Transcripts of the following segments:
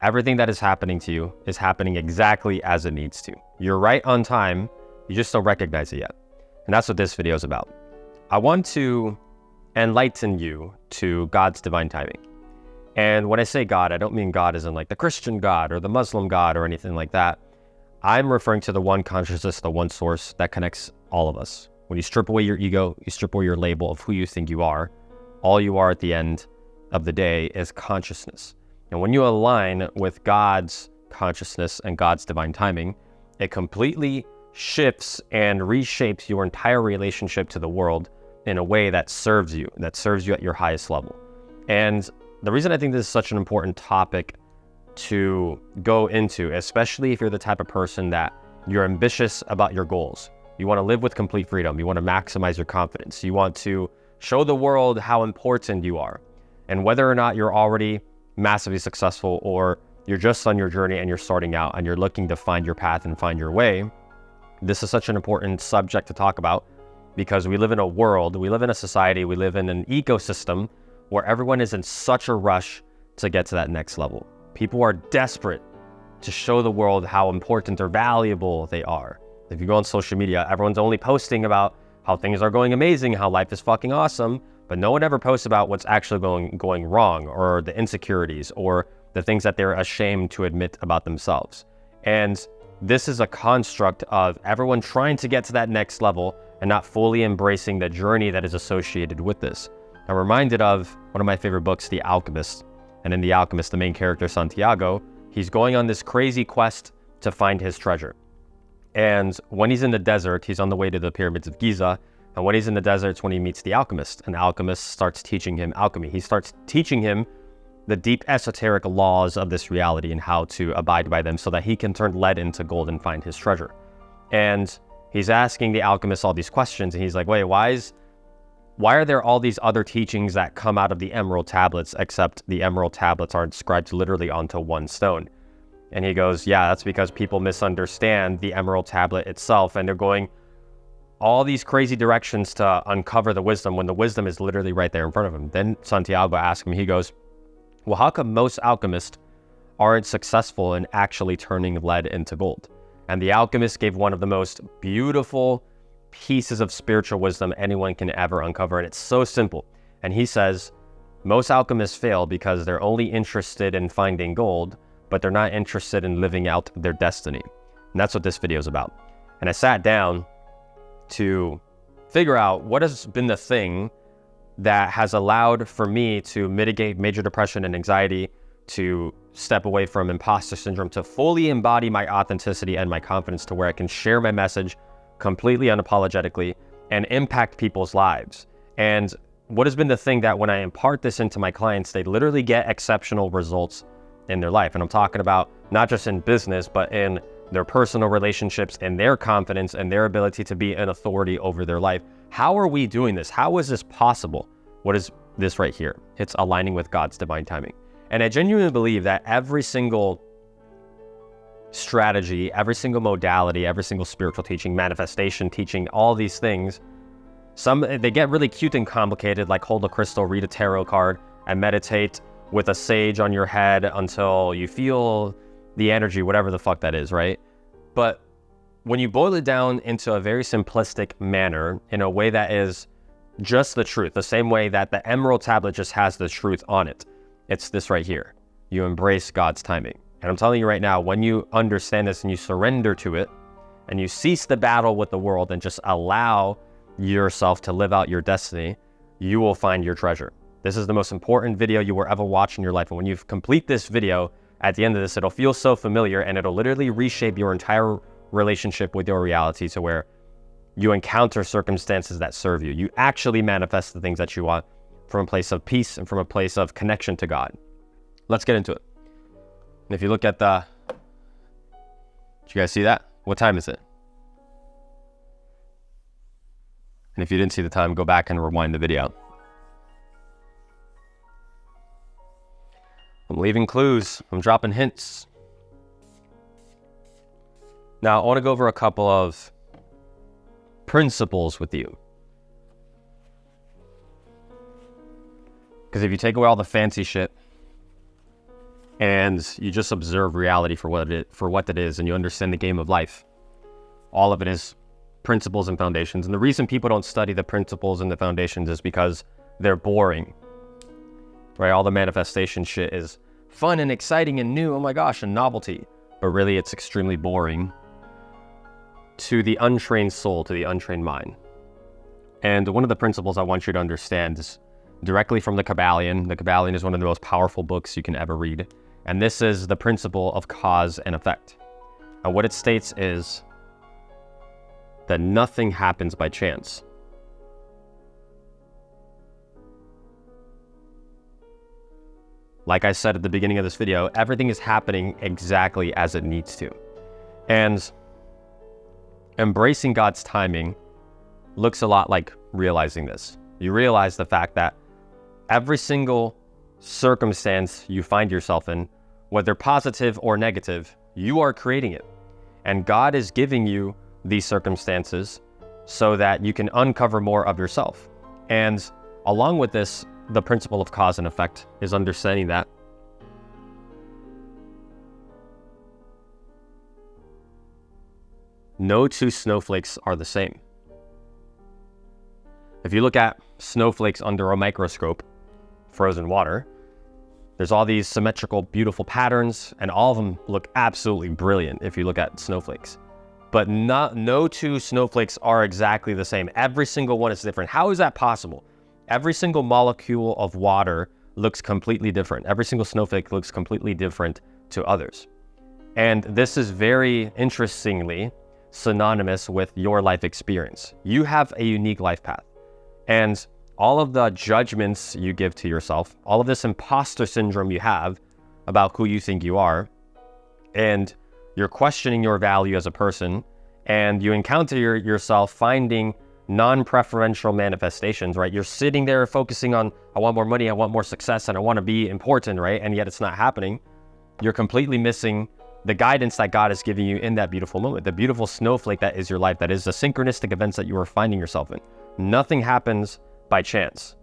Everything that is happening to you is happening exactly as it needs to. You're right on time, you just don't recognize it yet. And that's what this video is about. I want to enlighten you to God's divine timing. And when I say God, I don't mean God as in like the Christian God or the Muslim God or anything like that. I'm referring to the one consciousness, the one source that connects all of us. When you strip away your ego, you strip away your label of who you think you are, all you are at the end of the day is consciousness. And when you align with God's consciousness and God's divine timing, it completely shifts and reshapes your entire relationship to the world in a way that serves you at your highest level. And the reason I think this is such an important topic to go into, especially if you're the type of person that you're ambitious about your goals. You want to live with complete freedom. You want to maximize your confidence. You want to show the world how important you are. And whether or not you're already massively successful or you're just on your journey and you're starting out and you're looking to find your path and find your way, this is such an important subject to talk about because we live in a world, we live in a society, we live in an ecosystem where everyone is in such a rush to get to that next level. People are desperate to show the world how important or valuable they are. If you go on social media, everyone's only posting about how things are going amazing, how life is fucking awesome, but no one ever posts about what's actually going wrong or the insecurities or the things that they're ashamed to admit about themselves. And this is a construct of everyone trying to get to that next level and not fully embracing the journey that is associated with this. I'm reminded of one of my favorite books, The Alchemist. And in The Alchemist, the main character, Santiago, he's going on this crazy quest to find his treasure. And when he's in the desert, he's on the way to the pyramids of Giza. And when he's in the desert, it's when he meets the alchemist. And the alchemist starts teaching him alchemy. He starts teaching him the deep esoteric laws of this reality and how to abide by them so that he can turn lead into gold and find his treasure. And he's asking the alchemist all these questions. And he's like, wait, why are there all these other teachings that come out of the emerald tablets, except the emerald tablets are inscribed literally onto one stone? And he goes, yeah, that's because people misunderstand the emerald tablet itself. And they're going all these crazy directions to uncover the wisdom when the wisdom is literally right there in front of him. Then Santiago asks him, he goes, well, how come most alchemists aren't successful in actually turning lead into gold? And the alchemist gave one of the most beautiful pieces of spiritual wisdom anyone can ever uncover. And it's so simple. And he says, most alchemists fail because they're only interested in finding gold, but they're not interested in living out their destiny. And that's what this video is about. And I sat down to figure out what has been the thing that has allowed for me to mitigate major depression and anxiety, to step away from imposter syndrome, to fully embody my authenticity and my confidence to where I can share my message completely unapologetically and impact people's lives. And what has been the thing that when I impart this into my clients, they literally get exceptional results in their life. And I'm talking about not just in business, but in their personal relationships and their confidence and their ability to be an authority over their life. How are we doing this? How is this possible? What is this right here? It's aligning with God's divine timing. And I genuinely believe that every single strategy, every single modality, every single spiritual teaching, manifestation teaching, all these things, they get really cute and complicated, like hold a crystal, read a tarot card, and meditate with a sage on your head until you feel the energy, whatever the fuck that is, right? But when you boil it down into a very simplistic manner, in a way that is just the truth, the same way that the emerald tablet just has the truth on it, it's this right here. You embrace God's timing. And I'm telling you right now, when you understand this and you surrender to it, and you cease the battle with the world and just allow yourself to live out your destiny, you will find your treasure. This is the most important video you will ever watch in your life. And when you complete this video, at the end of this, it'll feel so familiar and it'll literally reshape your entire relationship with your reality to where you encounter circumstances that serve you. You actually manifest the things that you want from a place of peace and from a place of connection to God. Let's get into it. And if you look at did you guys see that? What time is it? And if you didn't see the time, go back and rewind the video. I'm leaving clues. I'm dropping hints. Now, I want to go over a couple of principles with you. Because if you take away all the fancy shit, and you just observe reality for what it is, and you understand the game of life. All of it is principles and foundations. And the reason people don't study the principles and the foundations is because they're boring, right? All the manifestation shit is fun and exciting and new, oh my gosh, and novelty. But really, it's extremely boring to the untrained soul, to the untrained mind. And one of the principles I want you to understand is directly from the Kabbalion. The Kabbalion is one of the most powerful books you can ever read. And this is the principle of cause and effect. And what it states is that nothing happens by chance. Like I said at the beginning of this video, everything is happening exactly as it needs to. And embracing God's timing looks a lot like realizing this. You realize the fact that every single circumstance you find yourself in, whether positive or negative, you are creating it. And God is giving you these circumstances so that you can uncover more of yourself. And along with this, the principle of cause and effect is understanding that no two snowflakes are the same. If you look at snowflakes under a microscope, frozen water, there's all these symmetrical, beautiful patterns, and all of them look absolutely brilliant if you look at snowflakes. But no two snowflakes are exactly the same. Every single one is different. How is that possible? Every single molecule of water looks completely different. Every single snowflake looks completely different to others. And this is very interestingly synonymous with your life experience. You have a unique life path. And all of the judgments you give to yourself, all of this imposter syndrome you have about who you think you are, and you're questioning your value as a person, and you encounter yourself finding non-preferential manifestations, right? You're sitting there focusing on, I want more money, I want more success, and I want to be important, right? And yet it's not happening. You're completely missing the guidance that God is giving you in that beautiful moment, the beautiful snowflake that is your life, that is the synchronistic events that you are finding yourself in. Nothing happens by chance.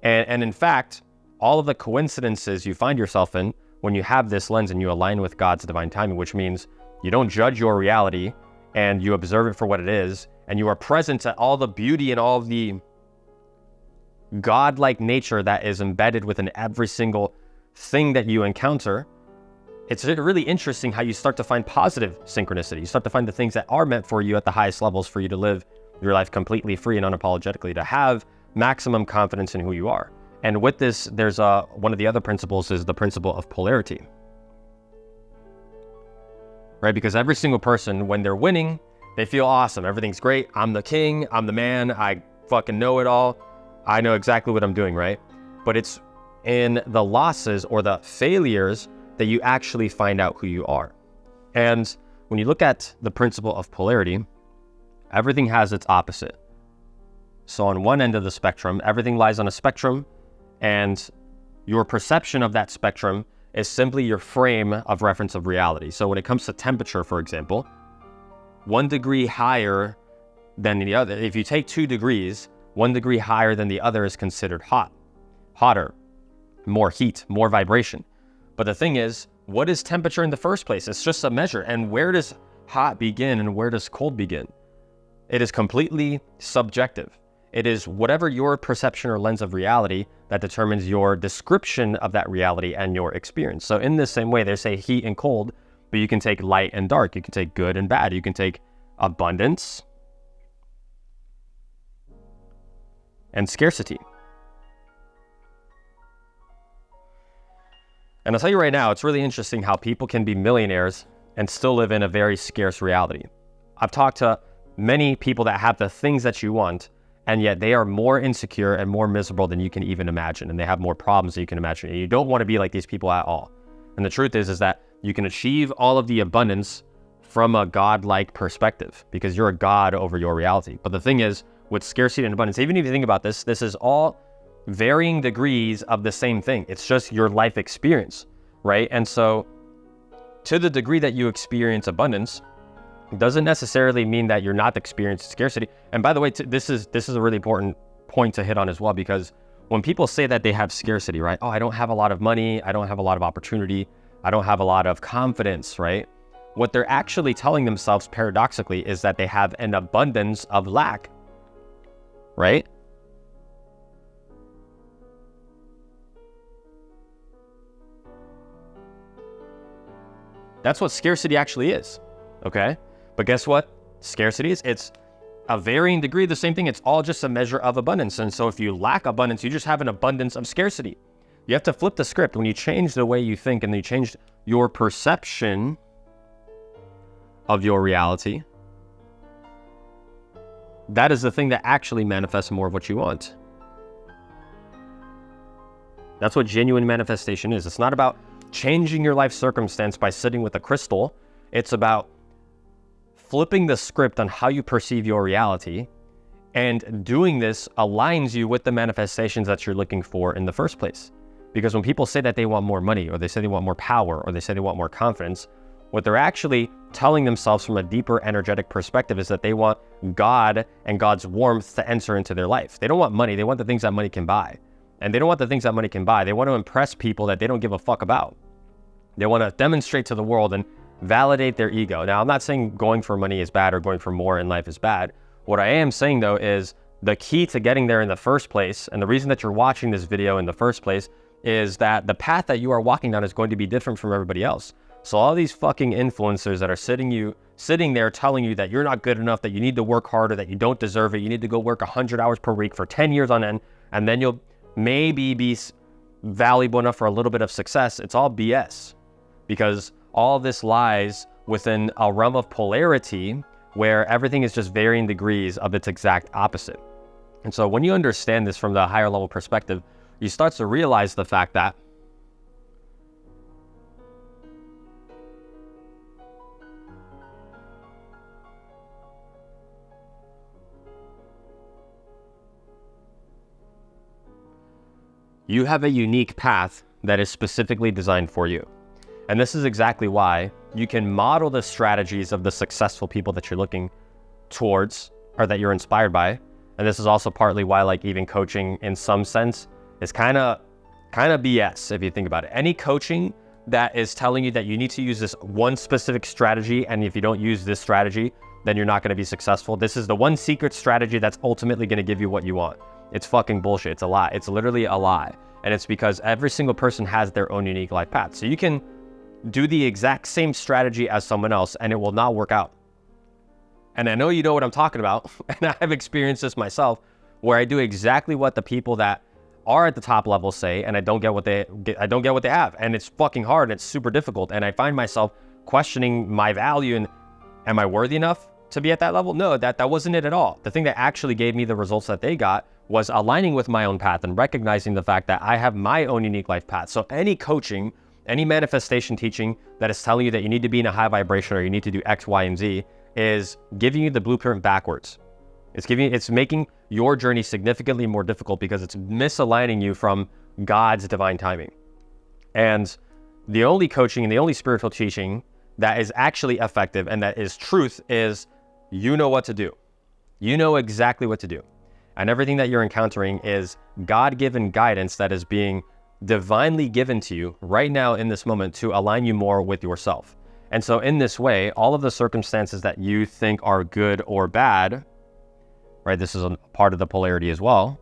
And in fact, all of the coincidences you find yourself in when you have this lens and you align with God's divine timing, which means you don't judge your reality and you observe it for what it is, and you are present to all the beauty and all of the godlike nature that is embedded within every single thing that you encounter. It's really interesting how you start to find positive synchronicity. You start to find the things that are meant for you at the highest levels for you to live your life completely free and unapologetically, to have maximum confidence in who you are. And with this, there's one of the other principles is the principle of polarity. Right? Because every single person, when they're winning, they feel awesome. Everything's great. I'm the king. I'm the man. I fucking know it all. I know exactly what I'm doing, right? But it's in the losses or the failures that you actually find out who you are. And when you look at the principle of polarity, everything has its opposite. So on one end of the spectrum, everything lies on a spectrum, and your perception of that spectrum is simply your frame of reference of reality. So when it comes to temperature, for example, 1 degree higher than the other, if you take 2 degrees, 1 degree higher than the other is considered hotter, more heat, more vibration. But the thing is, what is temperature in the first place? It's just a measure. And where does hot begin and where does cold begin? It is completely subjective. It is whatever your perception or lens of reality that determines your description of that reality and your experience. So in the same way, they say heat and cold, but you can take light and dark. You can take good and bad. You can take abundance and scarcity. And I'll tell you right now, it's really interesting how people can be millionaires and still live in a very scarce reality. I've talked to many people that have the things that you want, and yet they are more insecure and more miserable than you can even imagine, and they have more problems than you can imagine. And you don't want to be like these people at all. And the truth is that you can achieve all of the abundance from a godlike perspective because you're a god over your reality. But the thing is, with scarcity and abundance, even if you think about this, this is all varying degrees of the same thing. It's just your life experience, right? And so to the degree that you experience abundance, doesn't necessarily mean that you're not experiencing scarcity. And by the way, this is a really important point to hit on as well, because when people say that they have scarcity, right? Oh, I don't have a lot of money. I don't have a lot of opportunity. I don't have a lot of confidence, right? What they're actually telling themselves paradoxically is that they have an abundance of lack, right? That's what scarcity actually is, okay? But guess what? Scarcity is, it's a varying degree of the same thing. It's all just a measure of abundance. And so if you lack abundance, you just have an abundance of scarcity. You have to flip the script. When you change the way you think and you change your perception of your reality, that is the thing that actually manifests more of what you want. That's what genuine manifestation is. It's not about changing your life circumstance by sitting with a crystal. It's about flipping the script on how you perceive your reality, and doing this aligns you with the manifestations that you're looking for in the first place. Because when people say that they want more money, or they say they want more power, or they say they want more confidence, what they're actually telling themselves from a deeper energetic perspective is that they want God and God's warmth to enter into their life. They don't want money. They want the things that money can buy. And they don't want the things that money can buy. They want to impress people that they don't give a fuck about. They want to demonstrate to the world and validate their ego. Now, I'm not saying going for money is bad or going for more in life is bad. What I am saying, though, is the key to getting there in the first place, and the reason that you're watching this video in the first place, is that the path that you are walking down is going to be different from everybody else. So all these fucking influencers that are sitting there telling you that you're not good enough, that you need to work harder, that you don't deserve it, you need to go work 100 hours per week for 10 years on end, and then you'll maybe be valuable enough for a little bit of success. It's all BS, because all this lies within a realm of polarity where everything is just varying degrees of its exact opposite. And so when you understand this from the higher level perspective, you start to realize the fact that you have a unique path that is specifically designed for you. And this is exactly why you can model the strategies of the successful people that you're looking towards, or that you're inspired by. And this is also partly why, like, even coaching in some sense is kind of BS if you think about it. Any coaching that is telling you that you need to use this one specific strategy, and if you don't use this strategy, then you're not going to be successful. This is the one secret strategy that's ultimately going to give you what you want. It's fucking bullshit. It's a lie. It's literally a lie. And it's because every single person has their own unique life path. So you can do the exact same strategy as someone else and it will not work out. And I know you know what I'm talking about. And I've experienced this myself, where I do exactly what the people that are at the top level say, and I don't get what they have. And it's fucking hard. And it's super difficult. And I find myself questioning my value and am I worthy enough to be at that level? No, that wasn't it at all. The thing that actually gave me the results that they got was aligning with my own path and recognizing the fact that I have my own unique life path. So any coaching, any manifestation teaching that is telling you that you need to be in a high vibration or you need to do X, Y, and Z is giving you the blueprint backwards. It's making your journey significantly more difficult because it's misaligning you from God's divine timing. And the only coaching and the only spiritual teaching that is actually effective and that is truth is you know what to do. You know exactly what to do. And everything that you're encountering is God-given guidance that is being divinely given to you right now in this moment to align you more with yourself. And so in this way, all of the circumstances that you think are good or bad, right? This is a part of the polarity as well,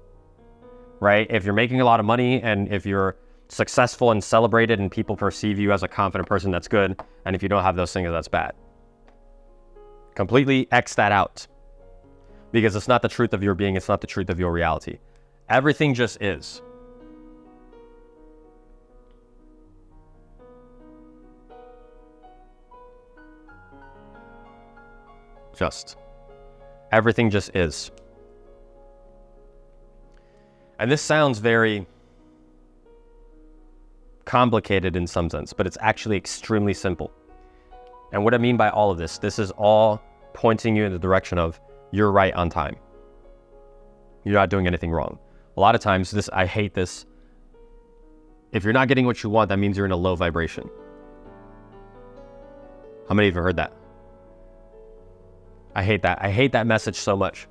right? If you're making a lot of money and if you're successful and celebrated and people perceive you as a confident person, that's good. And if you don't have those things, that's bad. Completely X that out. Because it's not the truth of your being, it's not the truth of your reality. Everything just is. Everything just is. And this sounds very complicated in some sense, but it's actually extremely simple. And what I mean by all of this is all pointing you in the direction of you're right on time. You're not doing anything wrong. A lot of times I hate this. If you're not getting what you want, that means you're in a low vibration. How many of you have heard that? I hate that. I hate that message so much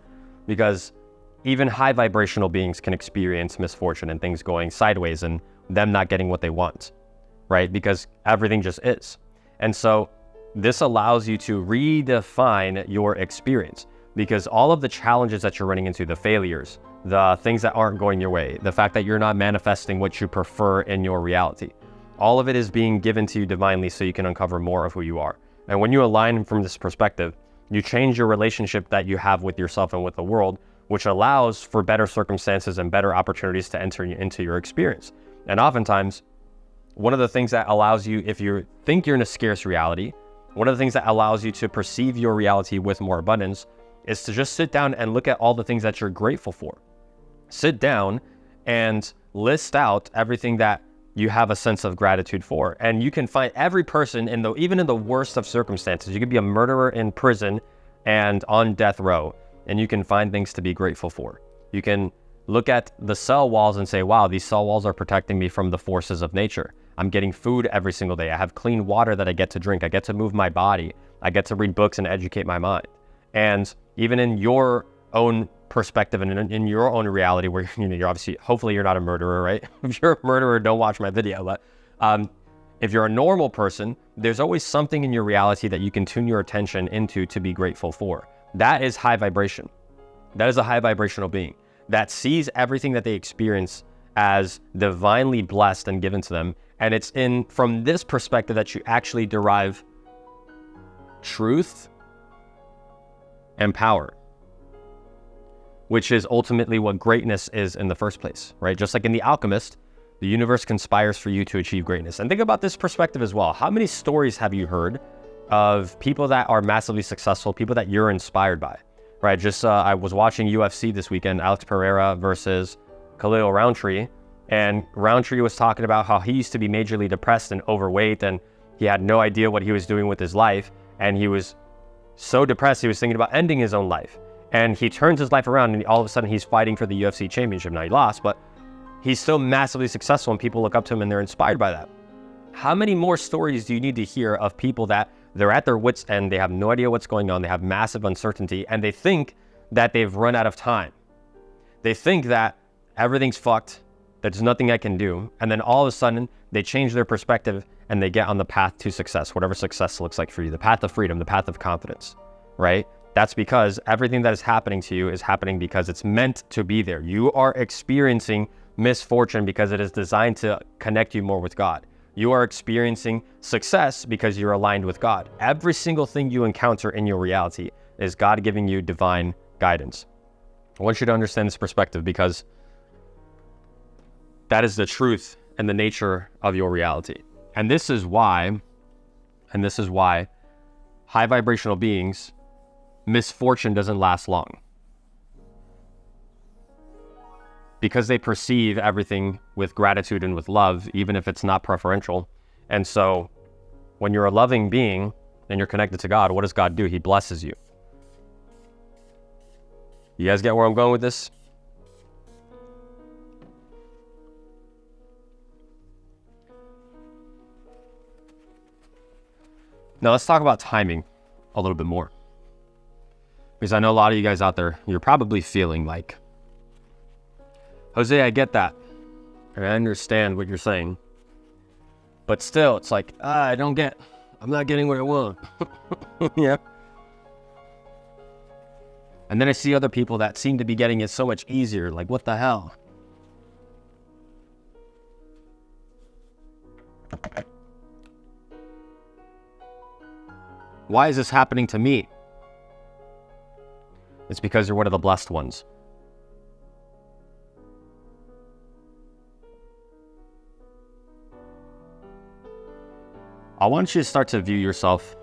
because even high vibrational beings can experience misfortune and things going sideways and them not getting what they want. right? Because everything just is. And so this allows you to redefine your experience, because all of the challenges that you're running into, the failures, the things that aren't going your way, the fact that you're not manifesting what you prefer in your reality, all of it is being given to you divinely so you can uncover more of who you are. And when you align from this perspective, you change your relationship that you have with yourself and with the world, which allows for better circumstances and better opportunities to enter into your experience. And oftentimes, one of the things that allows you, if you think you're in a scarce reality, one of the things that allows you to perceive your reality with more abundance is to just sit down and look at all the things that you're grateful for. Sit down and list out everything that you have a sense of gratitude for. And you can find every person even in the worst of circumstances. You could be a murderer in prison and on death row, and you can find things to be grateful for. You can look at the cell walls and say, wow, these cell walls are protecting me from the forces of nature. I'm getting food every single day. I have clean water that I get to drink. I get to move my body. I get to read books and educate my mind. And even in your own perspective and in your own reality, where you're obviously, hopefully you're not a murderer, right? If you're a murderer, don't watch my video. But if you're a normal person, there's always something in your reality that you can tune your attention into to be grateful for. That is high vibration. That is a high vibrational being that sees everything that they experience as divinely blessed and given to them. And it's from this perspective that you actually derive truth and power, which is ultimately what greatness is in the first place, right? Just like in The Alchemist, the universe conspires for you to achieve greatness. And think about this perspective as well. How many stories have you heard of people that are massively successful, people that you're inspired by, right? I was watching UFC this weekend, Alex Pereira versus Khalil Roundtree, and Roundtree was talking about how he used to be majorly depressed and overweight, and he had no idea what he was doing with his life, and he was so depressed he was thinking about ending his own life. And he turns his life around, and all of a sudden he's fighting for the UFC championship. Now he lost, but he's still massively successful, and people look up to him and they're inspired by that. How many more stories do you need to hear of people that they're at their wits' end, they have no idea what's going on, they have massive uncertainty, and they think that they've run out of time. They think that everything's fucked, there's nothing I can do, and then all of a sudden they change their perspective and they get on the path to success, whatever success looks like for you, the path of freedom, the path of confidence, right? That's because everything that is happening to you is happening because it's meant to be there. You are experiencing misfortune because it is designed to connect you more with God. You are experiencing success because you're aligned with God. Every single thing you encounter in your reality is God giving you divine guidance. I want you to understand this perspective because that is the truth and the nature of your reality. And this is why high vibrational beings, misfortune doesn't last long. Because they perceive everything with gratitude and with love, even if it's not preferential. And so when you're a loving being and you're connected to God, what does God do? He blesses you. You guys get where I'm going with this? Now let's talk about timing a little bit more. Because I know a lot of you guys out there, you're probably feeling like, Jose, I get that. I understand what you're saying. But still, it's like, I'm not getting what I want. Yeah. And then I see other people that seem to be getting it so much easier. Like, what the hell? Why is this happening to me? It's because you're one of the blessed ones. I want you to start to view yourself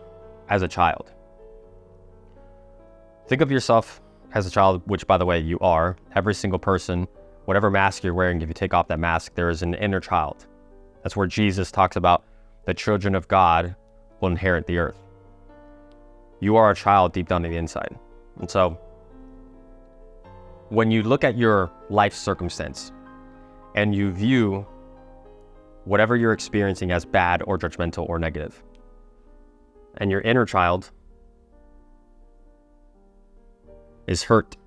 as a child. Think of yourself as a child, which, by the way, you are. Every single person, whatever mask you're wearing, if you take off that mask, there is an inner child. That's where Jesus talks about the children of God will inherit the earth. You are a child deep down on the inside. And so when you look at your life circumstance and you view whatever you're experiencing as bad or judgmental or negative, and your inner child is hurt,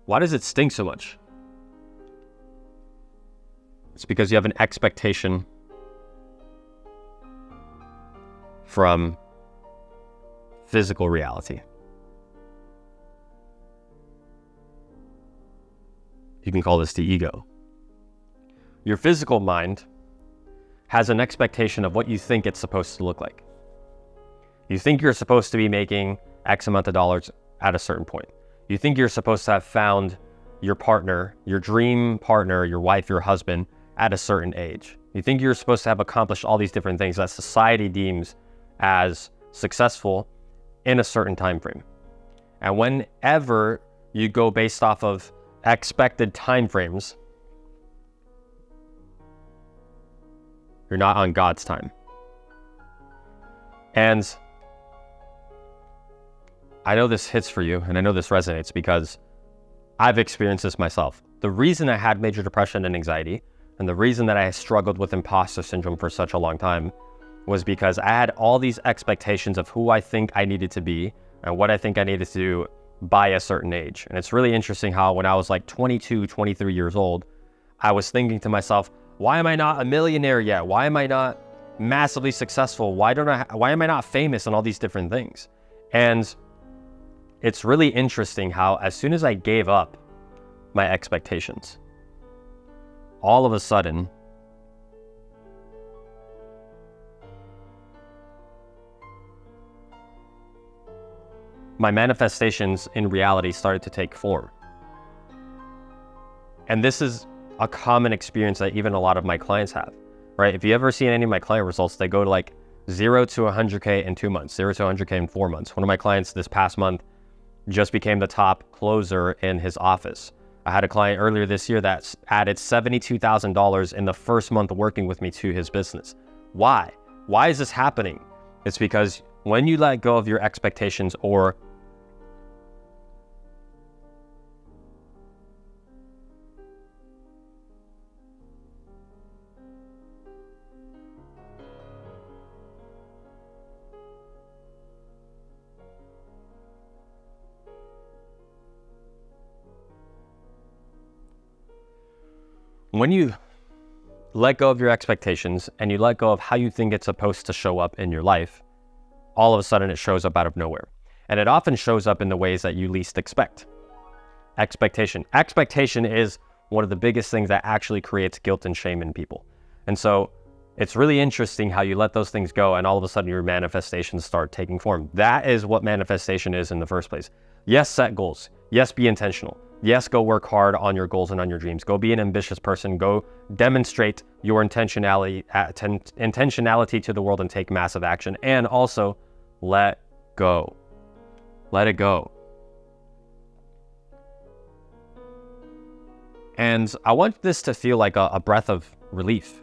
why does it sting so much? It's because you have an expectation from physical reality. You can call this the ego. Your physical mind has an expectation of what you think it's supposed to look like. You think you're supposed to be making X amount of dollars at a certain point. You think you're supposed to have found your partner, your dream partner, your wife, your husband at a certain age. You think you're supposed to have accomplished all these different things that society deems as successful in a certain time frame. And whenever you go based off of expected time frames, you're not on God's time. And I know this hits for you, and I know this resonates because I've experienced this myself. The reason I had major depression and anxiety, and the reason that I struggled with imposter syndrome for such a long time, was because I had all these expectations of who I think I needed to be and what I think I needed to do by a certain age. And it's really interesting how when I was like 22, 23 years old, I was thinking to myself, why am I not a millionaire yet? Why am I not massively successful? Why am I not famous and all these different things? And it's really interesting how as soon as I gave up my expectations, all of a sudden, my manifestations in reality started to take form. And this is a common experience that even a lot of my clients have, right? If you ever seen any of my client results, they go to like 0 to 100K in 2 months, 0 to 100K in 4 months. One of my clients this past month just became the top closer in his office. I had a client earlier this year that added $72,000 in the first month working with me to his business. Why? Why is this happening? It's because when you let go of your expectations or when you let go of your expectations and you let go of how you think it's supposed to show up in your life, all of a sudden it shows up out of nowhere. And it often shows up in the ways that you least expect. Expectation. Expectation is one of the biggest things that actually creates guilt and shame in people. And so it's really interesting how you let those things go and all of a sudden your manifestations start taking form. That is what manifestation is in the first place. Yes, set goals. Yes, be intentional. Yes, go work hard on your goals and on your dreams. Go be an ambitious person. Go demonstrate your intentionality to the world and take massive action. And also, let go. Let it go. And I want this to feel like a breath of relief.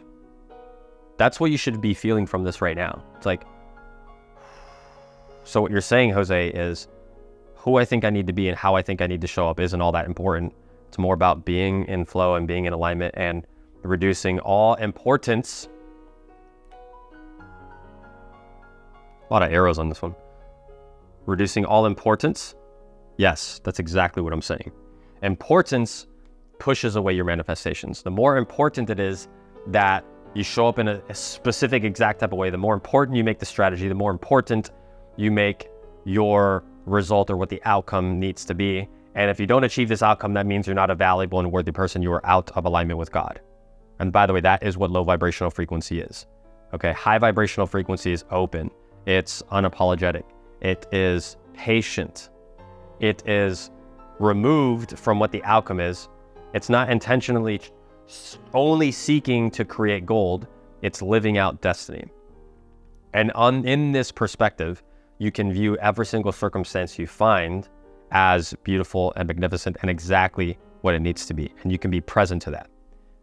That's what you should be feeling from this right now. It's like, so what you're saying, Jose, is who I think I need to be and how I think I need to show up isn't all that important. It's more about being in flow and being in alignment and reducing all importance. A lot of arrows on this one. Reducing all importance. Yes, that's exactly what I'm saying. Importance pushes away your manifestations. The more important it is that you show up in a specific exact type of way, the more important you make the strategy, the more important you make your result or what the outcome needs to be. And if you don't achieve this outcome, that means you're not a valuable and worthy person. You are out of alignment with God. And by the way, that is what low vibrational frequency is. Okay, high vibrational frequency is open. It's unapologetic. It is patient. It is removed from what the outcome is. It's not intentionally only seeking to create gold. It's living out destiny. And in this perspective, you can view every single circumstance you find as beautiful and magnificent and exactly what it needs to be. And you can be present to that.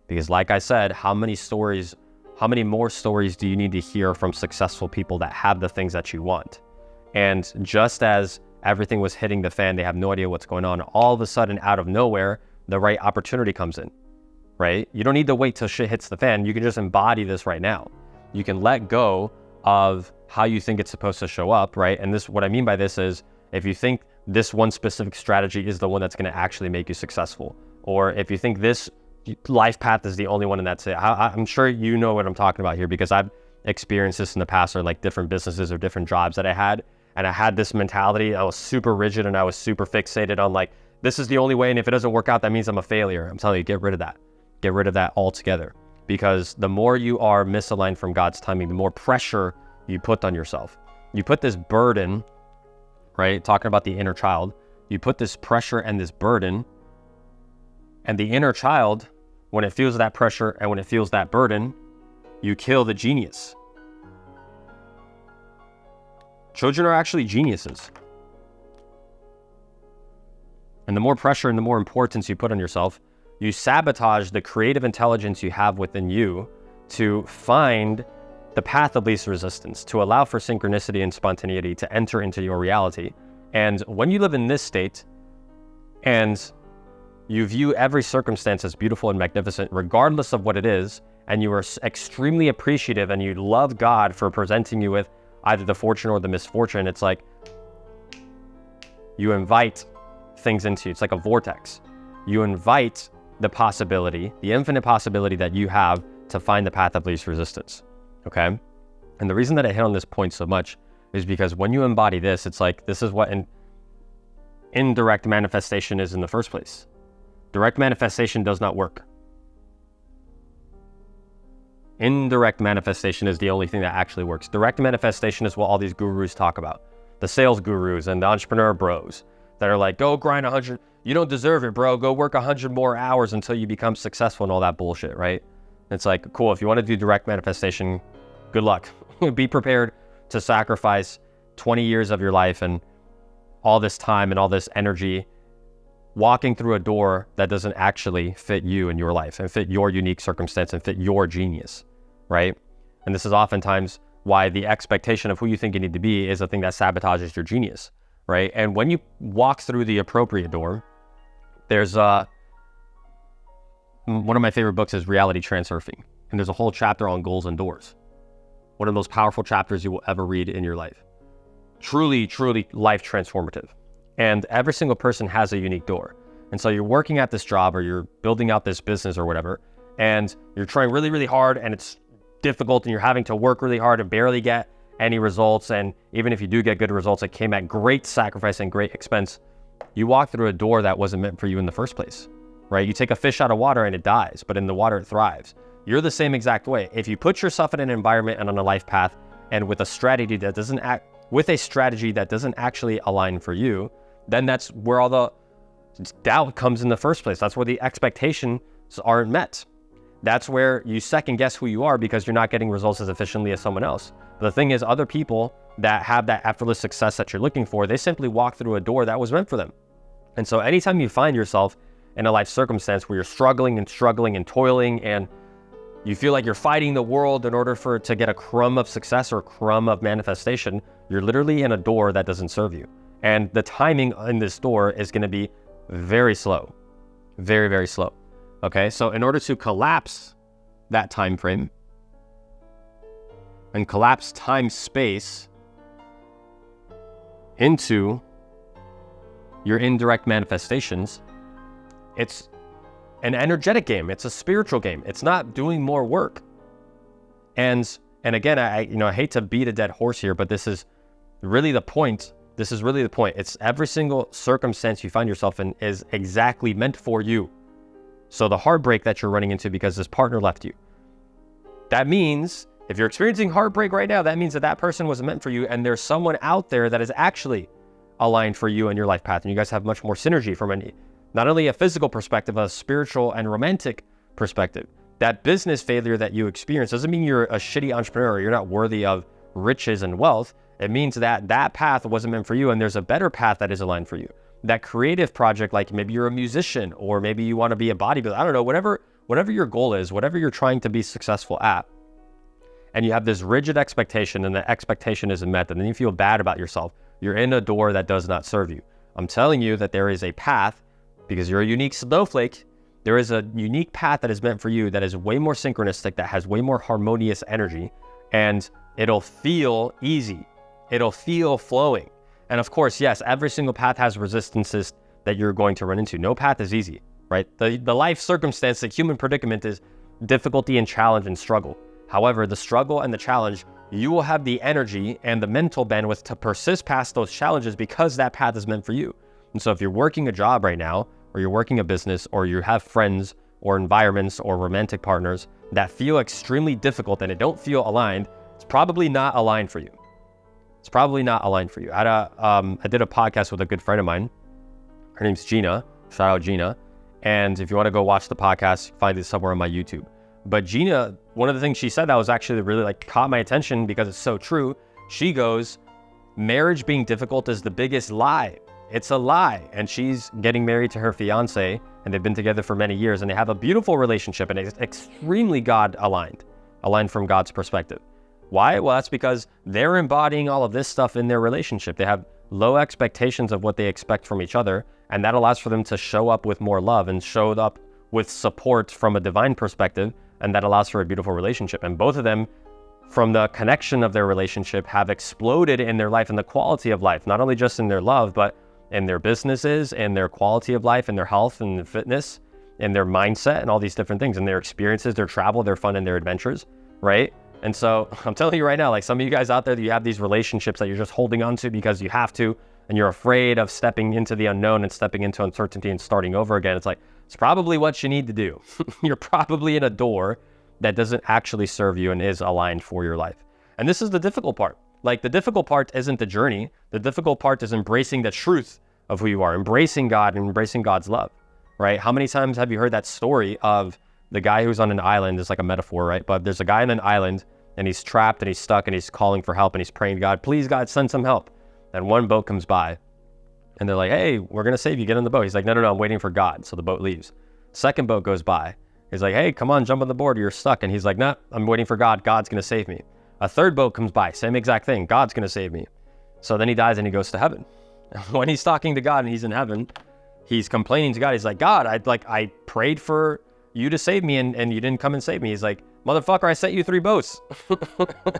Because like I said, how many more stories do you need to hear from successful people that have the things that you want? And just as everything was hitting the fan, they have no idea what's going on. All of a sudden, out of nowhere, the right opportunity comes in, right? You don't need to wait till shit hits the fan. You can just embody this right now. You can let go of how you think it's supposed to show up, right? And this, what I mean by this is, if you think this one specific strategy is the one that's going to actually make you successful, or if you think this life path is the only one and that's it. I'm sure you know what I'm talking about here because I've experienced this in the past, or like different businesses or different jobs that I had. And I had this mentality. I was super rigid and I was super fixated on like, this is the only way. And if it doesn't work out, that means I'm a failure. I'm telling you, get rid of that. Get rid of that altogether. Because the more you are misaligned from God's timing, the more pressure you put on yourself. You put this burden, right? Talking about the inner child, you put this pressure and this burden, and the inner child, when it feels that pressure and when it feels that burden, you kill the genius. Children are actually geniuses. And the more pressure and the more importance you put on yourself, you sabotage the creative intelligence you have within you to find the path of least resistance, to allow for synchronicity and spontaneity to enter into your reality. And when you live in this state and you view every circumstance as beautiful and magnificent, regardless of what it is, and you are extremely appreciative and you love God for presenting you with either the fortune or the misfortune, it's like you invite things into you. It's like a vortex. You invite the possibility, the infinite possibility that you have to find the path of least resistance, okay? And the reason that I hit on this point so much is because when you embody this, it's like, this is what indirect manifestation is in the first place. Direct manifestation does not work. Indirect manifestation is the only thing that actually works. Direct manifestation is what all these gurus talk about. The sales gurus and the entrepreneur bros that are like, go grind 100. You don't deserve it, bro. Go work 100 more hours until you become successful and all that bullshit, right? It's like, cool. If you want to do direct manifestation, good luck. Be prepared to sacrifice 20 years of your life and all this time and all this energy walking through a door that doesn't actually fit you and your life and fit your unique circumstance and fit your genius, right? And this is oftentimes why the expectation of who you think you need to be is a thing that sabotages your genius, right? And when you walk through the appropriate door, there's one of my favorite books is Reality Transurfing. And there's a whole chapter on goals and doors. One of the most powerful chapters you will ever read in your life. Truly, truly life transformative. And every single person has a unique door. And so you're working at this job or you're building out this business or whatever, and you're trying really, really hard and it's difficult and you're having to work really hard and barely get any results. And even if you do get good results, it came at great sacrifice and great expense. You walk through a door that wasn't meant for you in the first place, right? You take a fish out of water and it dies, but in the water it thrives. You're the same exact way. If you put yourself in an environment and on a life path and with a strategy that doesn't actually align for you, then that's where all the doubt comes in the first place. That's where the expectations aren't met. That's where you second guess who you are because you're not getting results as efficiently as someone else. But the thing is, other people that have that effortless success that you're looking for, they simply walk through a door that was meant for them. And so anytime you find yourself in a life circumstance where you're struggling and toiling and you feel like you're fighting the world in order to get a crumb of success or a crumb of manifestation, you're literally in a door that doesn't serve you. And the timing in this door is going to be very slow, very, very slow. Okay, so in order to collapse that time frame and collapse time space into your indirect manifestations, it's an energetic game. It's a spiritual game. It's not doing more work. And again, I hate to beat a dead horse here, but this is really the point. This is really the point. It's every single circumstance you find yourself in is exactly meant for you. So the heartbreak that you're running into because this partner left you, that means if you're experiencing heartbreak right now, that means that person wasn't meant for you. And there's someone out there that is actually aligned for you and your life path. And you guys have much more synergy from not only a physical perspective, a spiritual and romantic perspective. That business failure that you experience doesn't mean you're a shitty entrepreneur or you're not worthy of riches and wealth. It means that path wasn't meant for you and there's a better path that is aligned for you. That creative project, like maybe you're a musician or maybe you want to be a bodybuilder, I don't know, whatever your goal is, whatever you're trying to be successful at, and you have this rigid expectation and the expectation isn't met, and then you feel bad about yourself, you're in a door that does not serve you. I'm telling you that there is a path, because you're a unique snowflake, there is a unique path that is meant for you that is way more synchronistic, that has way more harmonious energy, and it'll feel easy. It'll feel flowing. And of course, yes, every single path has resistances that you're going to run into. No path is easy. right? The life circumstance, the human predicament is difficulty and challenge and struggle. However, the struggle and the challenge, you will have the energy and the mental bandwidth to persist past those challenges because that path is meant for you. And so if you're working a job right now, or you're working a business, or you have friends or environments or romantic partners that feel extremely difficult and it don't feel aligned, it's probably not aligned for you. It's probably not aligned for you. I did a podcast with a good friend of mine. Her name's Gina. Shout out Gina. And if you want to go watch the podcast, find it somewhere on my YouTube. But Gina, one of the things she said that was actually really like caught my attention because it's so true. She goes, marriage being difficult is the biggest lie. It's a lie. And she's getting married to her fiance, and they've been together for many years, and they have a beautiful relationship, and it's extremely God aligned from God's perspective. Why? Well, that's because they're embodying all of this stuff in their relationship. They have low expectations of what they expect from each other, and that allows for them to show up with more love and show up with support from a divine perspective, and that allows for a beautiful relationship. And both of them, from the connection of their relationship, have exploded in their life and the quality of life, not only just in their love, but in their businesses, and their quality of life, and their health and fitness, and their mindset, and all these different things, and their experiences, their travel, their fun, and their adventures, right? And so I'm telling you right now, like some of you guys out there, that you have these relationships that you're just holding on to because you have to, and you're afraid of stepping into the unknown and stepping into uncertainty and starting over again. It's like, it's probably what you need to do. You're probably in a door that doesn't actually serve you and is aligned for your life. And this is the difficult part. Like the difficult part isn't the journey. The difficult part is embracing the truth of who you are, embracing God and embracing God's love, right? How many times have you heard that story of the guy who's on an island? It's like a metaphor, right? But there's a guy on an island and he's trapped and he's stuck and he's calling for help and he's praying to God, please God, send some help. And one boat comes by and they're like, hey, we're going to save you. Get on the boat. He's like, no, I'm waiting for God. So the boat leaves. Second boat goes by. He's like, hey, come on, jump on the board. You're stuck. And he's like, no, I'm waiting for God. God's going to save me. A third boat comes by. Same exact thing. God's going to save me. So then he dies and he goes to heaven. When he's talking to God and he's in heaven, he's complaining to God. He's like, God, I prayed for you to save me and you didn't come and save me. He's like, motherfucker, I sent you 3 boats,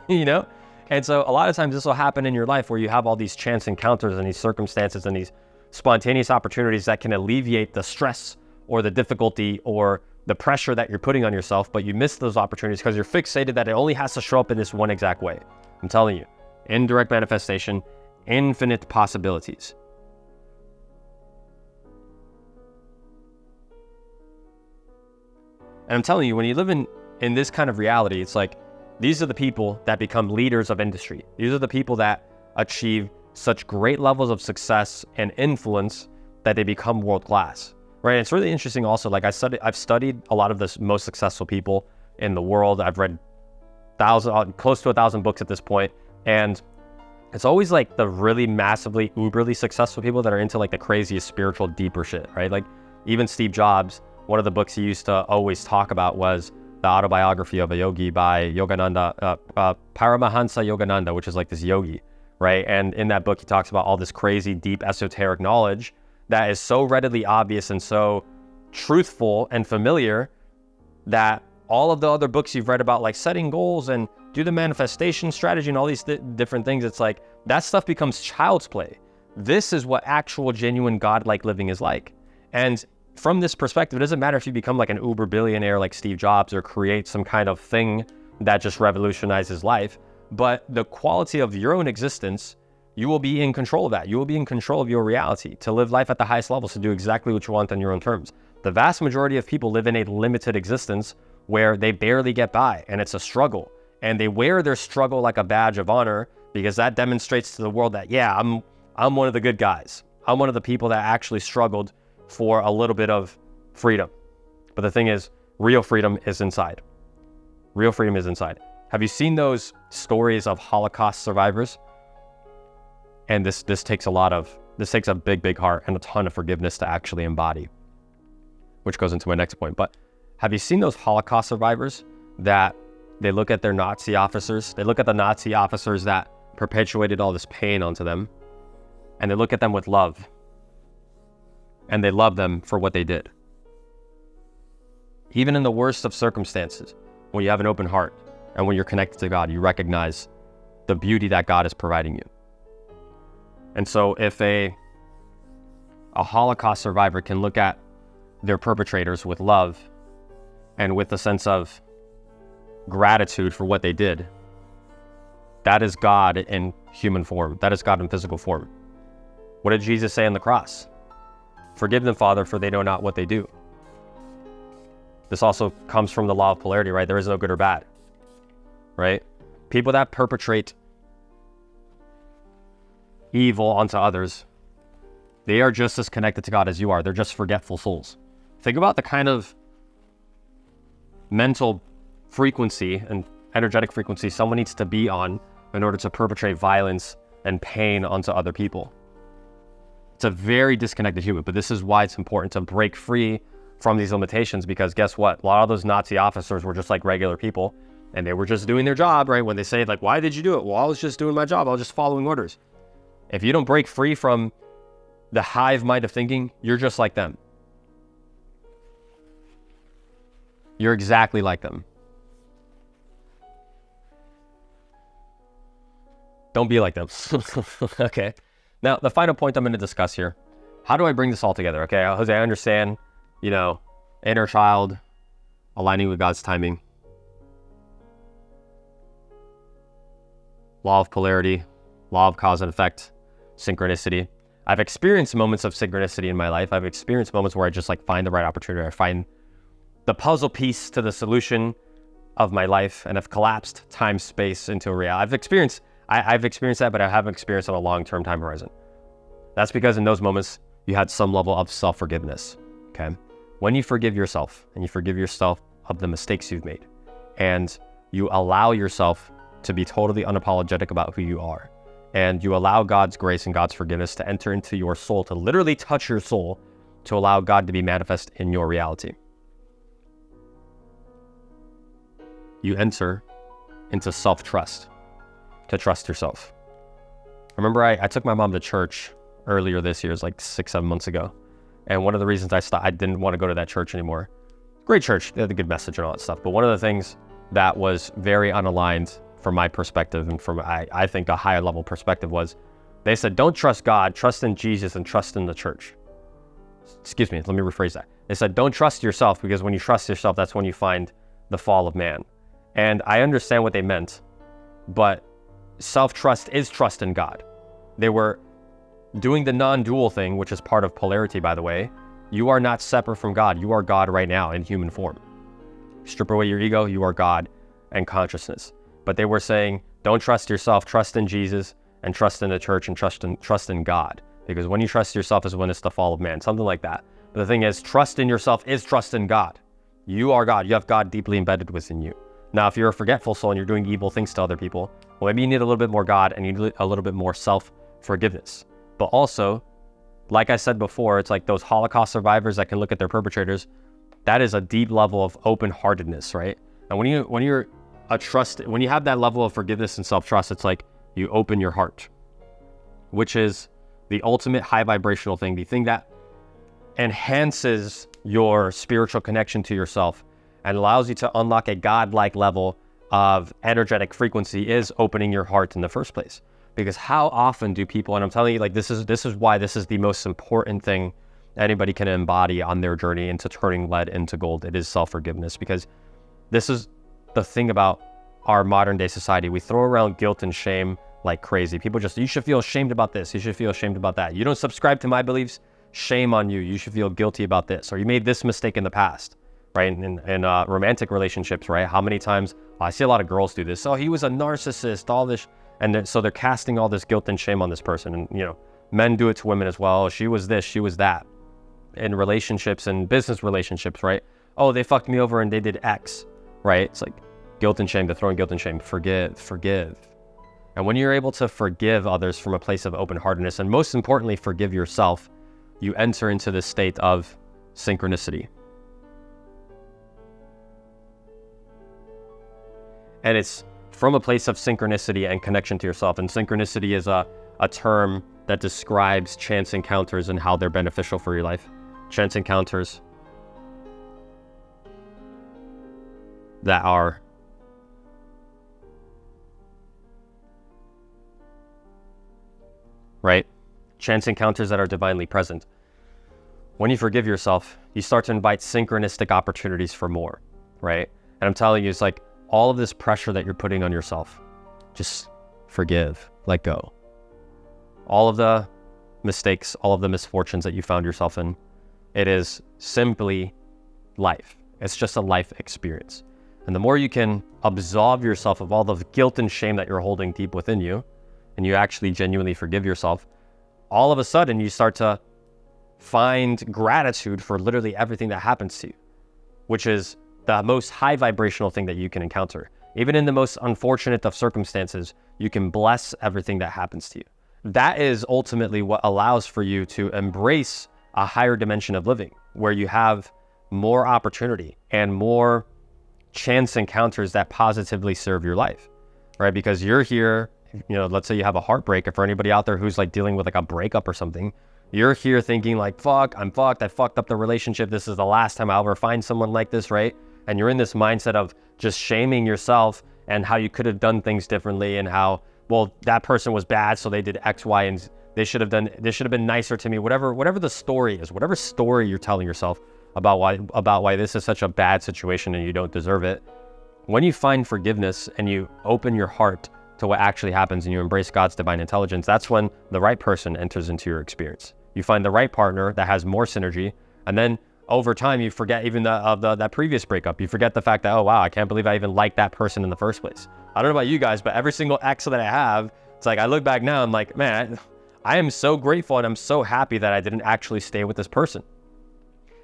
you know? And so a lot of times this will happen in your life where you have all these chance encounters and these circumstances and these spontaneous opportunities that can alleviate the stress or the difficulty or the pressure that you're putting on yourself, but you miss those opportunities because you're fixated that it only has to show up in this one exact way. I'm telling you, indirect manifestation, infinite possibilities. And I'm telling you, when you live in this kind of reality, it's like, these are the people that become leaders of industry. These are the people that achieve such great levels of success and influence that they become world-class, right? And it's really interesting also, like I've studied a lot of the most successful people in the world. I've read close to 1,000 books at this point. And it's always like the really massively, uberly successful people that are into like the craziest spiritual, deeper shit, right? Like even Steve Jobs, one of the books he used to always talk about was the autobiography of a yogi by Yogananda, Paramahansa Yogananda, which is like this yogi, right? And in that book, he talks about all this crazy, deep, esoteric knowledge that is so readily obvious and so truthful and familiar that all of the other books you've read about, like setting goals and do the manifestation strategy and all these different things, it's like that stuff becomes child's play. This is what actual, genuine, God-like living is like. And from this perspective, it doesn't matter if you become like an uber billionaire like Steve Jobs or create some kind of thing that just revolutionizes life, but the quality of your own existence, you will be in control of that. You will be in control of your reality to live life at the highest levels, to do exactly what you want on your own terms. The vast majority of people live in a limited existence where they barely get by and it's a struggle, and they wear their struggle like a badge of honor because that demonstrates to the world that, yeah, I'm one of the good guys. I'm one of the people that actually struggled for a little bit of freedom. But the thing is, real freedom is inside. Real freedom is inside. Have you seen those stories of Holocaust survivors? And this takes a big heart and a ton of forgiveness to actually embody, which goes into my next point. But have you seen those Holocaust survivors that they look at their Nazi officers, they look at the Nazi officers that perpetuated all this pain onto them, and they look at them with love, and they love them for what they did. Even in the worst of circumstances, when you have an open heart and when you're connected to God, you recognize the beauty that God is providing you. And so if a Holocaust survivor can look at their perpetrators with love and with a sense of gratitude for what they did, that is God in human form. That is God in physical form. What did Jesus say on the cross? Forgive them, Father, for they know not what they do. This also comes from the law of polarity, right? There is no good or bad, right? People that perpetrate evil onto others, they are just as connected to God as you are. They're just forgetful souls. Think about the kind of mental frequency and energetic frequency someone needs to be on in order to perpetrate violence and pain onto other people. It's a very disconnected human, but this is why it's important to break free from these limitations, because guess what? A lot of those Nazi officers were just like regular people, and they were just doing their job, right? When they say, like, why did you do it? Well, I was just doing my job. I was just following orders. If you don't break free from the hive mind of thinking, you're just like them. You're exactly like them. Don't be like them. Okay. Now, the final point I'm going to discuss here, how do I bring this all together? Okay, Jose, I understand, inner child, aligning with God's timing, law of polarity, law of cause and effect, synchronicity. I've experienced moments of synchronicity in my life. I've experienced moments where I just find the right opportunity. I find the puzzle piece to the solution of my life and have collapsed time, space into a reality. I've experienced that, but I haven't experienced it on a long-term time horizon. That's because in those moments, you had some level of self-forgiveness, okay? When you forgive yourself and you forgive yourself of the mistakes you've made, and you allow yourself to be totally unapologetic about who you are, and you allow God's grace and God's forgiveness to enter into your soul, to literally touch your soul, to allow God to be manifest in your reality, you enter into self-trust, to trust yourself. I remember I took my mom to church earlier this year, it was like 6-7 months ago. And one of the reasons I didn't want to go to that church anymore, great church, they had a good message and all that stuff. But one of the things that was very unaligned from my perspective and from, I think, a higher level perspective was, they said, don't trust God, trust in Jesus and trust in the church. Excuse me, let me rephrase that. They said, don't trust yourself, because when you trust yourself, that's when you find the fall of man. And I understand what they meant, but self-trust is trust in God. They were doing the non-dual thing, which is part of polarity, by the way. You are not separate from God. You are God right now in human form. Strip away your ego, you are God and consciousness. But they were saying, don't trust yourself, trust in Jesus and trust in the church and trust in God. Because when you trust yourself is when it's the fall of man, something like that. But the thing is, trust in yourself is trust in God. You are God. You have God deeply embedded within you. Now, if you're a forgetful soul and you're doing evil things to other people, well, maybe you need a little bit more God and you need a little bit more self-forgiveness. But also, like I said before, it's like those Holocaust survivors that can look at their perpetrators. That is a deep level of open-heartedness, right? And when you have that level of forgiveness and self-trust, it's like you open your heart, which is the ultimate high vibrational thing, the thing that enhances your spiritual connection to yourself and allows you to unlock a God-like level of energetic frequency, is opening your heart in the first place. Because how often do people, and I'm telling you, this is why this is the most important thing anybody can embody on their journey into turning lead into gold. It is self-forgiveness, because this is the thing about our modern day society. We throw around guilt and shame like crazy. People just, you should feel ashamed about this. You should feel ashamed about that. You don't subscribe to my beliefs, shame on you. You should feel guilty about this. Or you made this mistake in the past, right? In romantic relationships, right? How many times, I see a lot of girls do this. Oh, he was a narcissist, all this. And so they're casting all this guilt and shame on this person. And, men do it to women as well. She was this, she was that. In relationships and business relationships, right? Oh, they fucked me over and they did X, right? It's like guilt and shame. They're throwing guilt and shame. Forgive. And when you're able to forgive others from a place of open-heartedness, and most importantly, forgive yourself, you enter into this state of synchronicity. And it's from a place of synchronicity and connection to yourself. And synchronicity is a term that describes chance encounters and how they're beneficial for your life. Chance encounters that are right? Chance encounters that are divinely present. When you forgive yourself, you start to invite synchronistic opportunities for more, right? And I'm telling you, it's like all of this pressure that you're putting on yourself, just forgive, let go. All of the mistakes, all of the misfortunes that you found yourself in, it is simply life. It's just a life experience. And the more you can absolve yourself of all the guilt and shame that you're holding deep within you, and you actually genuinely forgive yourself, all of a sudden you start to find gratitude for literally everything that happens to you, which is the most high vibrational thing that you can encounter. Even in the most unfortunate of circumstances, you can bless everything that happens to you. That is ultimately what allows for you to embrace a higher dimension of living, where you have more opportunity and more chance encounters that positively serve your life, right? Because you're here, let's say you have a heartbreak, or for anybody out there who's like dealing with like a breakup or something, you're here thinking like, fuck, I'm fucked. I fucked up the relationship. This is the last time I'll ever find someone like this, right? And you're in this mindset of just shaming yourself and how you could have done things differently, and how, well, that person was bad, so they did X, Y, and they should have been nicer to me. Whatever the story is, whatever story you're telling yourself about why this is such a bad situation and you don't deserve it. When you find forgiveness and you open your heart to what actually happens and you embrace God's divine intelligence, that's when the right person enters into your experience. You find the right partner that has more synergy, and then over time you forget even that previous breakup. You forget the fact that, oh wow, I can't believe I even liked that person in the first place. I don't know about you guys, but every single ex that I have, it's like I look back now, I'm like, man, I am so grateful and I'm so happy that I didn't actually stay with this person.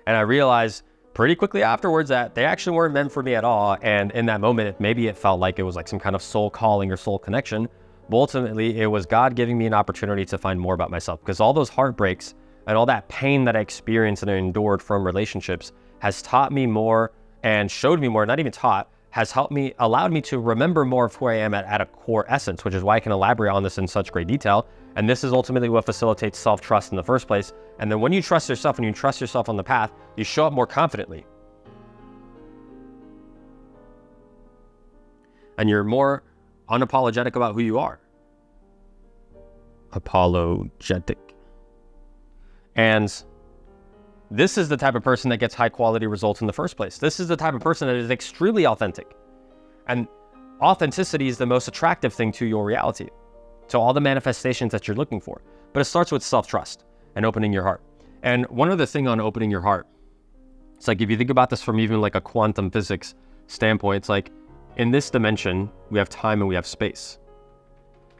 And I realized pretty quickly afterwards that they actually weren't meant for me at all. And in that moment, maybe it felt like it was like some kind of soul calling or soul connection. But ultimately, it was God giving me an opportunity to find more about myself, because all those heartbreaks and all that pain that I experienced and I endured from relationships has taught me more and showed me more, not even taught, has allowed me to remember more of who I am at a core essence, which is why I can elaborate on this in such great detail. And this is ultimately what facilitates self-trust in the first place. And then when you trust yourself and you trust yourself on the path, you show up more confidently. And you're more unapologetic about who you are. Apologetic. And this is the type of person that gets high quality results in the first place. This is the type of person that is extremely authentic. And authenticity is the most attractive thing to your reality, to all the manifestations that you're looking for. But it starts with self-trust and opening your heart. And one other thing on opening your heart, it's like if you think about this from even like a quantum physics standpoint, it's like in this dimension, we have time and we have space,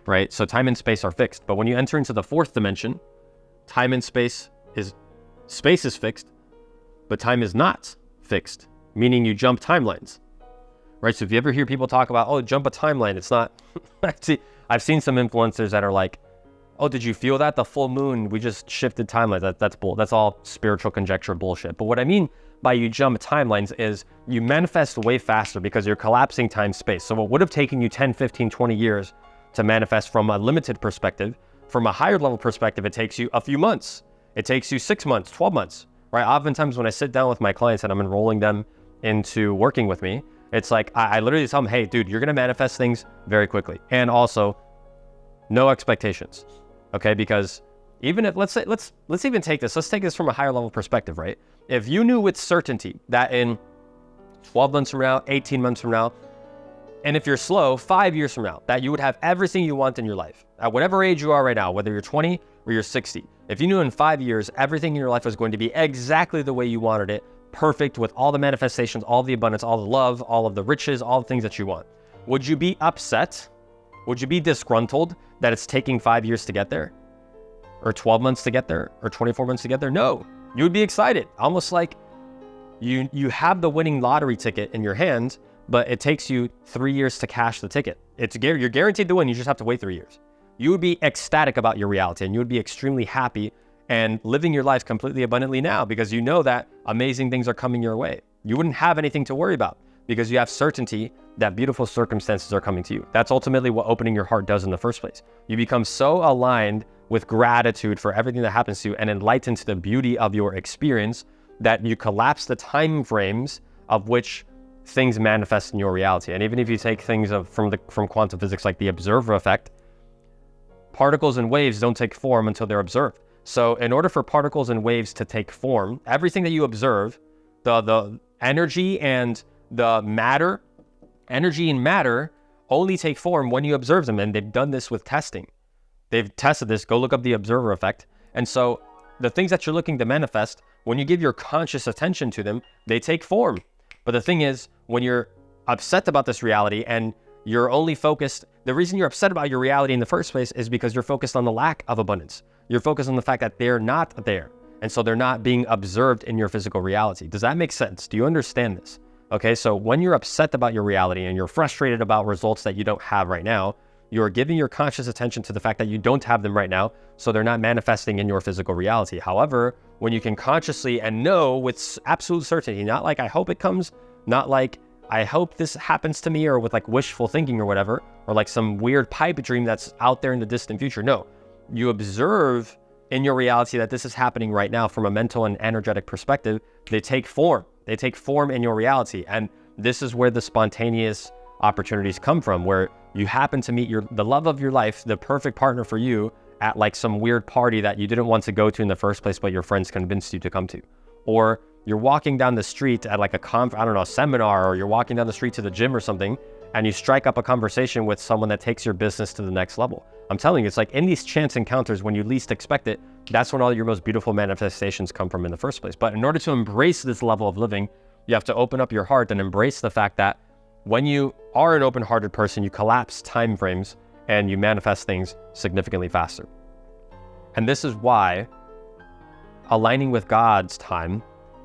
right? So time and space are fixed. But when you enter into the fourth dimension, time and space is fixed, but time is not fixed, meaning you jump timelines, right? So if you ever hear people talk about, oh, jump a timeline, it's not, I've seen some influencers that are like, oh, did you feel that? The full moon, we just shifted timelines. That's all spiritual conjecture bullshit. But what I mean by you jump timelines is you manifest way faster because you're collapsing time space. So what would have taken you 10, 15, 20 years to manifest from a limited perspective, from a higher level perspective, it takes you a few months. It takes you 6 months, 12 months, right? Oftentimes when I sit down with my clients and I'm enrolling them into working with me, it's like, I literally tell them, hey, dude, you're going to manifest things very quickly. And also no expectations. Okay. Because even if, let's even take this from a higher level perspective, right? If you knew with certainty that in 12 months from now, 18 months from now, and if you're slow, 5 years from now, that you would have everything you want in your life, at whatever age you are right now, whether you're 20 or you're 60, if you knew in 5 years, everything in your life was going to be exactly the way you wanted it, perfect, with all the manifestations, all the abundance, all the love, all of the riches, all the things that you want, would you be upset? Would you be disgruntled that it's taking 5 years to get there? Or 12 months to get there? Or 24 months to get there? No, you would be excited. Almost like you have the winning lottery ticket in your hand, but it takes you 3 years to cash the ticket. You're guaranteed to win, you just have to wait 3 years. You would be ecstatic about your reality and you would be extremely happy and living your life completely abundantly now because you know that amazing things are coming your way. You wouldn't have anything to worry about because you have certainty that beautiful circumstances are coming to you. That's ultimately what opening your heart does in the first place. You become so aligned with gratitude for everything that happens to you and enlightened to the beauty of your experience that you collapse the time frames of which things manifest in your reality. And even if you take things from quantum physics like the observer effect, particles and waves don't take form until they're observed. So in order for particles and waves to take form, everything that you observe, the energy and the matter, energy and matter only take form when you observe them. And they've done this with testing. They've tested this. Go look up the observer effect. And so the things that you're looking to manifest, when you give your conscious attention to them, they take form. But the thing is, when you're upset about this reality and you're only focused, the reason you're upset about your reality in the first place is because you're focused on the lack of abundance. You're focused on the fact that they're not there. And so they're not being observed in your physical reality. Does that make sense? Do you understand this? Okay, so when you're upset about your reality and you're frustrated about results that you don't have right now, you're giving your conscious attention to the fact that you don't have them right now, so they're not manifesting in your physical reality. However, when you can consciously and know with absolute certainty, not like I hope it comes, not like I hope this happens to me, or with like wishful thinking or whatever, or like some weird pipe dream that's out there in the distant future. No, you observe in your reality that this is happening right now from a mental and energetic perspective. They take form. They take form in your reality. And this is where the spontaneous opportunities come from, where you happen to meet the love of your life, the perfect partner for you, at like some weird party that you didn't want to go to in the first place, but your friends convinced you to come to. Or you're walking down the street at like a seminar, or you're walking down the street to the gym or something, and you strike up a conversation with someone that takes your business to the next level. I'm telling you, it's like in these chance encounters, when you least expect it, that's when all your most beautiful manifestations come from in the first place. But in order to embrace this level of living, you have to open up your heart and embrace the fact that when you are an open-hearted person, you collapse time frames and you manifest things significantly faster. And this is why aligning with God's time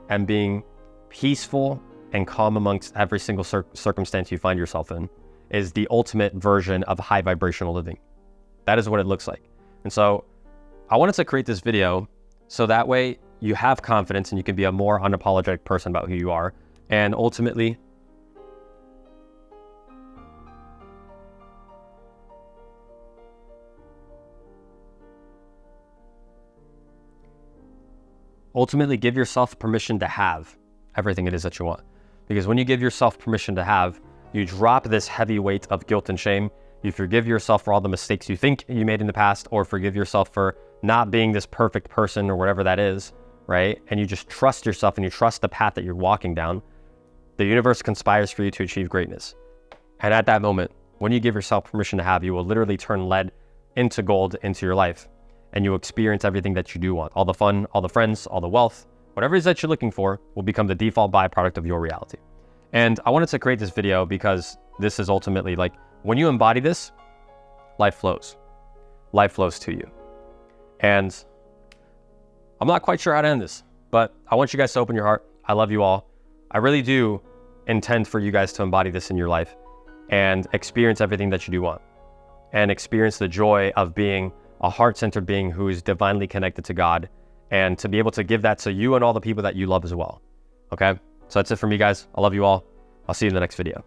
and being peaceful and calm amongst every single circumstance you find yourself in is the ultimate version of high vibrational living. That is what it looks like. And so I wanted to create this video so that way you have confidence and you can be a more unapologetic person about who you are. And ultimately, give yourself permission to have everything it is that you want. Because when you give yourself permission to have, you drop this heavy weight of guilt and shame. You forgive yourself for all the mistakes you think you made in the past, or forgive yourself for not being this perfect person or whatever that is, right? And you just trust yourself and you trust the path that you're walking down. The universe conspires for you to achieve greatness. And at that moment, when you give yourself permission to have, you will literally turn lead into gold into your life. And you experience everything that you do want. All the fun, all the friends, all the wealth, whatever it is that you're looking for will become the default byproduct of your reality. And I wanted to create this video because this is ultimately like, when you embody this, life flows. Life flows to you. And I'm not quite sure how to end this, but I want you guys to open your heart. I love you all. I really do intend for you guys to embody this in your life and experience everything that you do want, and experience the joy of being a heart-centered being who is divinely connected to God, and to be able to give that to you and all the people that you love as well. Okay? So that's it for me, guys. I love you all. I'll see you in the next video.